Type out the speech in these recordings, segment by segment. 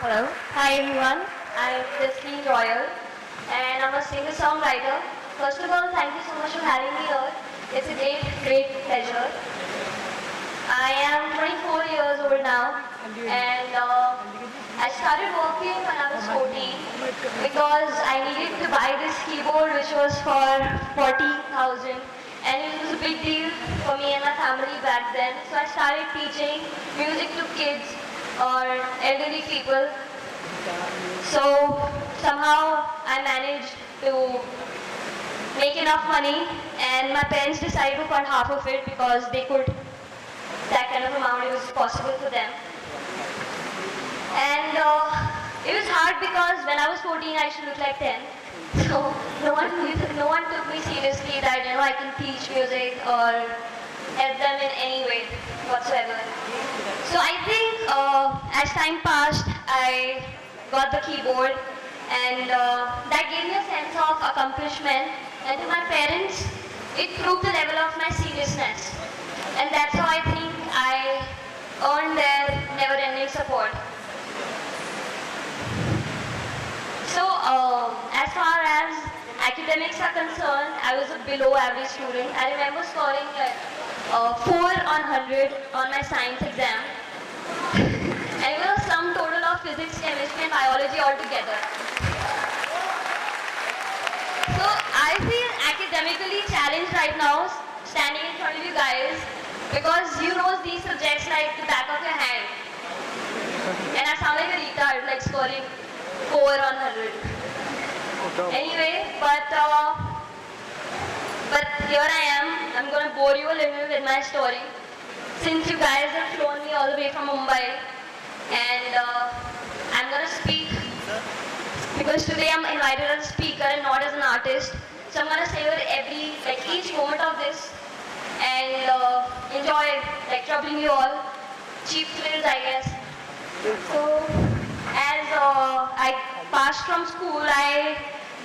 Hello. Hi everyone. I'm Jasleen and I'm a singer-songwriter. First of all, thank you so much for having me here. It's a great pleasure. I am 24 years old now, and I started working when I was 14 because I needed to buy this keyboard which was for 40,000, and it was a big deal for me and my family back then. So I started teaching music to kids or elderly people. So somehow I managed to make enough money, and my parents decided to fund half of it because they could, that kind of amount, it was possible for them. And it was hard because when I was 14 I used to look like 10. So no one took me seriously that I can teach music or help them in any way whatsoever. So I think as time passed, I got the keyboard, and that gave me a sense of accomplishment, and to my parents it proved the level of my seriousness, and that's how I think I earned their never-ending support. So as far as academics are concerned, I was a below average student. I remember scoring like 4 on 100 on my science exam. And it was some total of physics, chemistry and biology altogether. So I feel academically challenged right now standing in front of you guys because you know these subjects like the back of your hand. And I sound like a retard, like scoring 4 on 100. Anyway, but here I am. I'm going to bore you a little with my story. Since you guys have flown me all the way from Mumbai, and I'm going to speak because today I'm invited as a speaker and not as an artist. So I'm going to savor each moment of this and enjoy troubling you all. Cheap thrills, I guess. So as I passed from school, I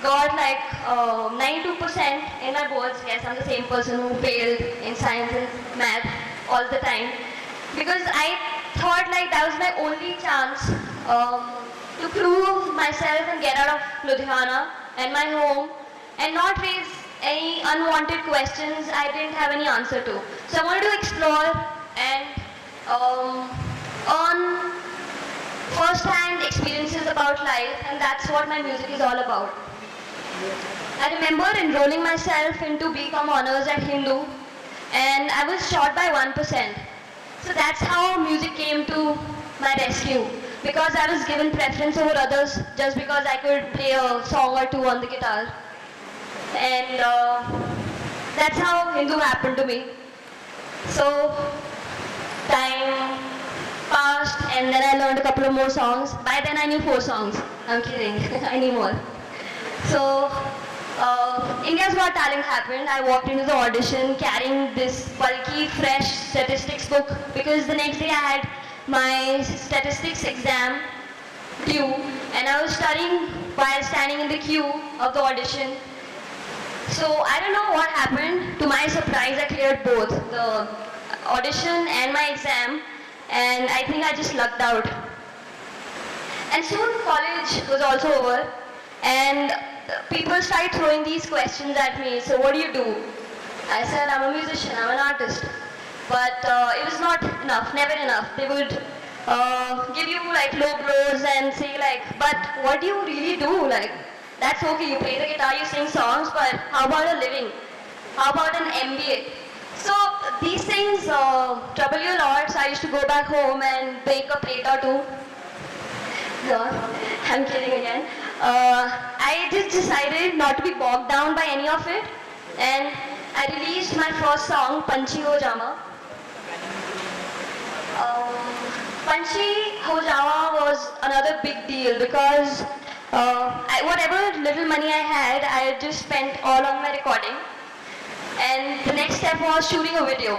got 92% in my boards. Yes, I'm the same person who failed in science and math all the time. Because I thought that was my only chance to prove myself and get out of Ludhiana and my home and not raise any unwanted questions I didn't have any answer to. So I wanted to explore and earn first-hand experiences about life, and that's what my music is all about. I remember enrolling myself into BCom Honours at Hindu, and I was short by 1%. So that's how music came to my rescue, because I was given preference over others just because I could play a song or two on the guitar. And that's how Hindu happened to me. So time passed, and then I learned a couple of more songs. By then I knew 4 songs. I'm kidding, I knew more. So India's Got Talent happened. I walked into the audition carrying this bulky, fresh statistics book because the next day I had my statistics exam due, and I was studying while standing in the queue of the audition. So I don't know what happened. To my surprise, I cleared both, the audition and my exam, and I think I just lucked out. And soon college was also over, and people started throwing these questions at me. So what do you do? I said, I'm a musician, I'm an artist. But it was not enough, never enough. They would give you low blows and say but what do you really do? That's okay, you play the guitar, you sing songs, but how about a living? How about an MBA? So these things trouble you a lot. So I used to go back home and bake a plate or two. No, I'm kidding again. I just decided not to be bogged down by any of it, and I released my first song, Panchi Ho Jama. Panchi Ho Jama was another big deal because whatever little money I had just spent all on my recording, and the next step was shooting a video.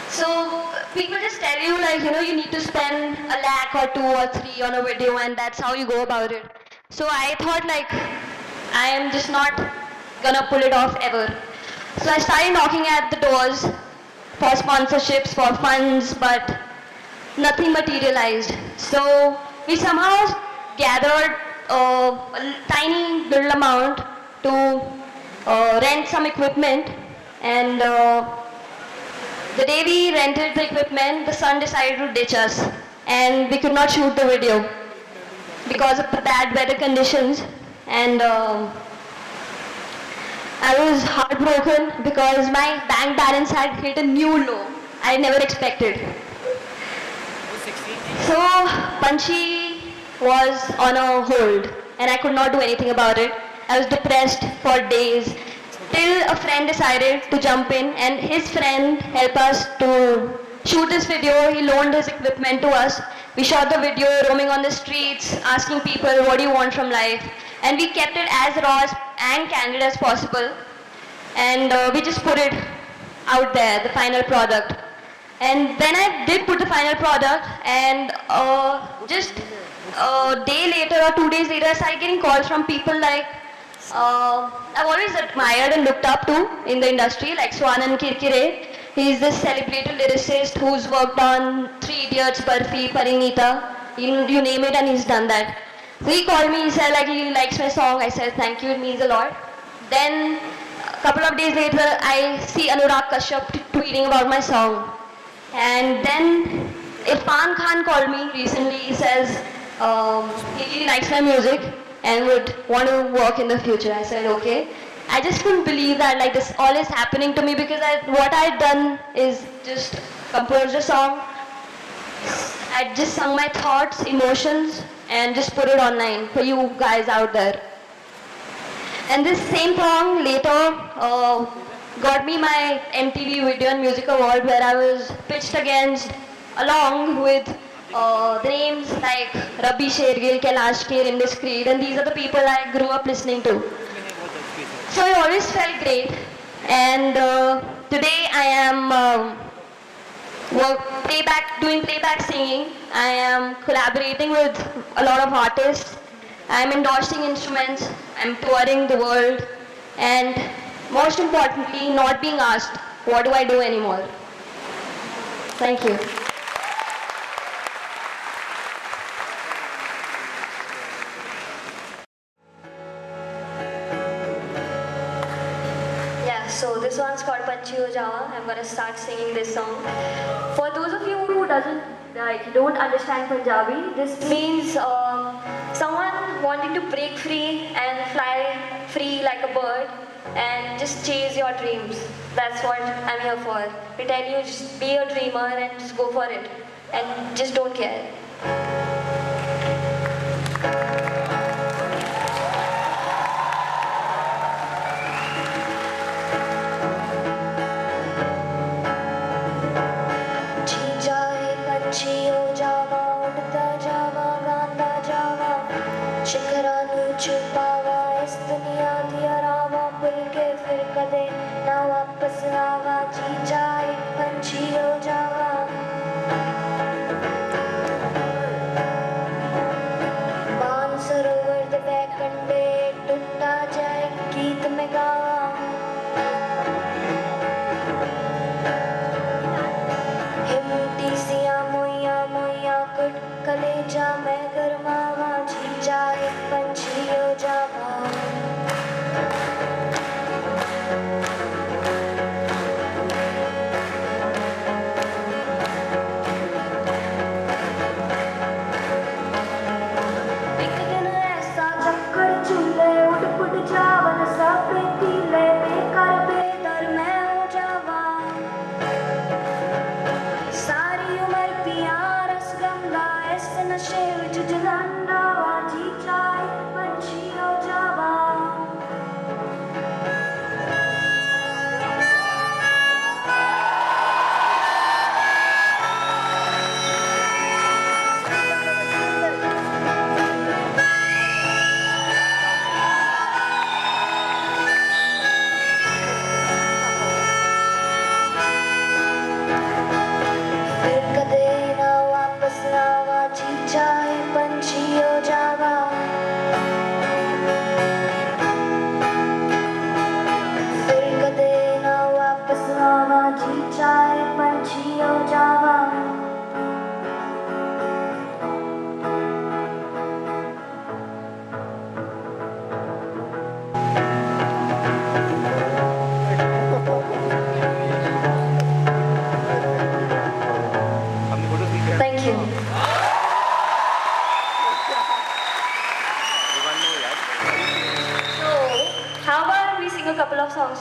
So people just tell you you need to spend a lakh or 2 or 3 on a video, and that's how you go about it. So I thought I am just not gonna pull it off ever. So I started knocking at the doors for sponsorships, for funds, but nothing materialized. So we somehow gathered a tiny little amount to rent some equipment, and the day we rented the equipment, the sun decided to ditch us, and we could not shoot the video because of the bad weather conditions. And I was heartbroken because my bank balance had hit a new low I never expected. So Punchy was on a hold and I could not do anything about it. I was depressed for days till a friend decided to jump in, and his friend helped us to shoot this video. He loaned his equipment to us. We shot the video roaming on the streets, asking people, what do you want from life? And we kept it as raw and candid as possible. And we just put it out there, the final product. And then I did put the final product, and just a day later or 2 days later, I started getting calls from people like I've always admired and looked up to in the industry, like Swanan Kirkire. He's this celebrated lyricist who's worked on Three Idiots, Barfi, Parinita, you name it, and he's done that. So he called me, he said like he likes my song. I said thank you, it means a lot. Then a couple of days later, I see Anurag Kashyap tweeting about my song. And then Irfan Khan called me recently. He says he really likes my music and would want to work in the future. I said okay. I just couldn't believe that like this all is happening to me, because what I'd done is just composed a song. I just sung my thoughts, emotions, and just put it online for you guys out there. And this same song later got me my MTV Video and Music Award, where I was pitched against along with the names like Rabi Shergill, Kailash Kher, Indiscreet, and these are the people I grew up listening to. So I always felt great, and today I am doing playback singing. I am collaborating with a lot of artists. I am endorsing instruments. I am touring the world, and most importantly, not being asked, what do I do anymore? Thank you. So this one's called Panchi Ho Jawa. I'm gonna start singing this song. For those of you who don't understand Punjabi, this means someone wanting to break free and fly free like a bird and just chase your dreams. That's what I'm here for. To tell you, just be a dreamer and just go for it, and just don't care.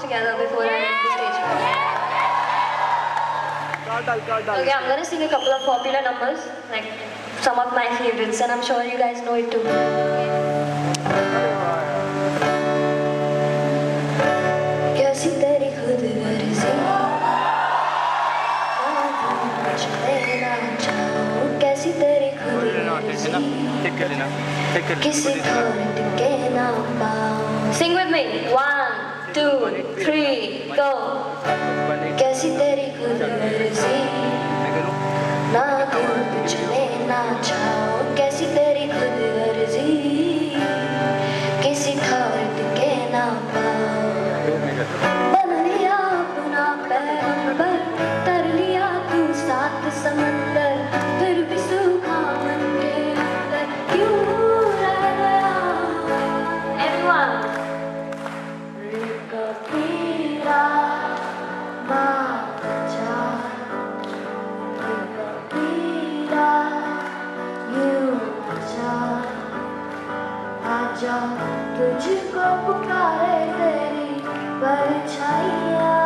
together before I end the stage performance. Okay, I'm gonna sing a couple of popular numbers, like some of my favorites, and I'm sure you guys know it too. कैसी तेरी खुद गर्जी कैसी तेरी खुद किसी thought के ना पाऊं. Sing with me. 1, 2, 3, go. कैसी तेरी खुद गर्जी ना दिल पिछले ना जाओ. कैसी तेरी खुद गर्जी किसी थॉट के ना पाऊं. बन लिया अपना पैगंबर तर लिया तू सात समंदर फिर भी सूखा मन के अंदर क्यों रह गया. Everyone. Rekapira baca Rekapira यूं जा आजा तुझको पुकारे तेरी परछाइयाँ.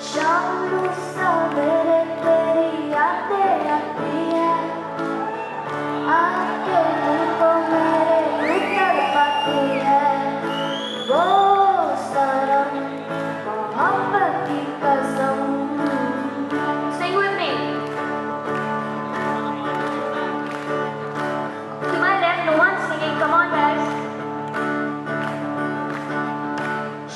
शाम सवेरे तेरी यादें आती है आके तुमको मेरे उतर पाती है. वो सनम मोहब्बत की कसम. Sing with me. To my left, no one's singing. Come on, guys.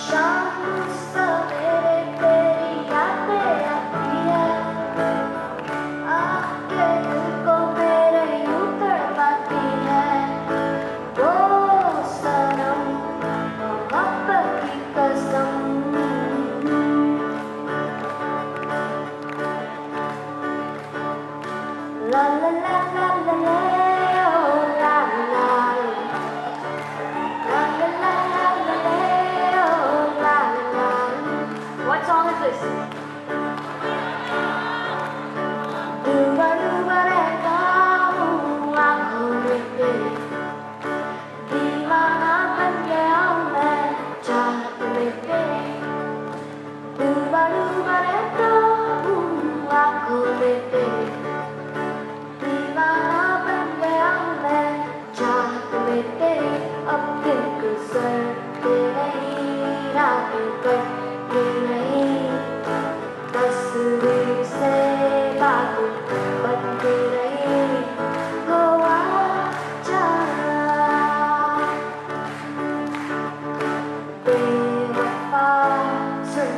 शाम सवेरे तेरी यादें आती है आके तुमको मेरे यूं तड़पाती है. वो सनम मोहब्बत की कसम. ला ला ला ला ला ला ओ ला ला ला ला ला ला ला ओ ला ला. What song is this? डूबा डूबा रहता हूँ आँखों में तेरे दीवाना बन गया हूँ मैं चाहत में तेरे. डूबा डूबा रहता हूँ आँखों में तेरे दीवाना बन गया हूँ मैं चाहत में तेरे. अब दिन गुजरते नहीं रातें कटती नहीं तस्वीर से बात बनती नहीं. हो आजा बेवफा सुन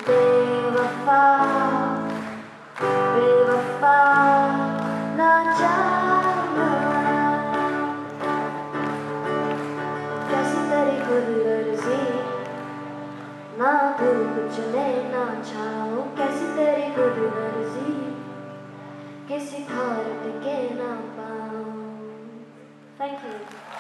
बेवफा बेवफा ना जाना. कैसी तेरी खुद गर्जी ना दिल कुचले ना छाओ. कैसी तेरी खुद गर्जी किसी थॉट के ना पाऊं. Thank you.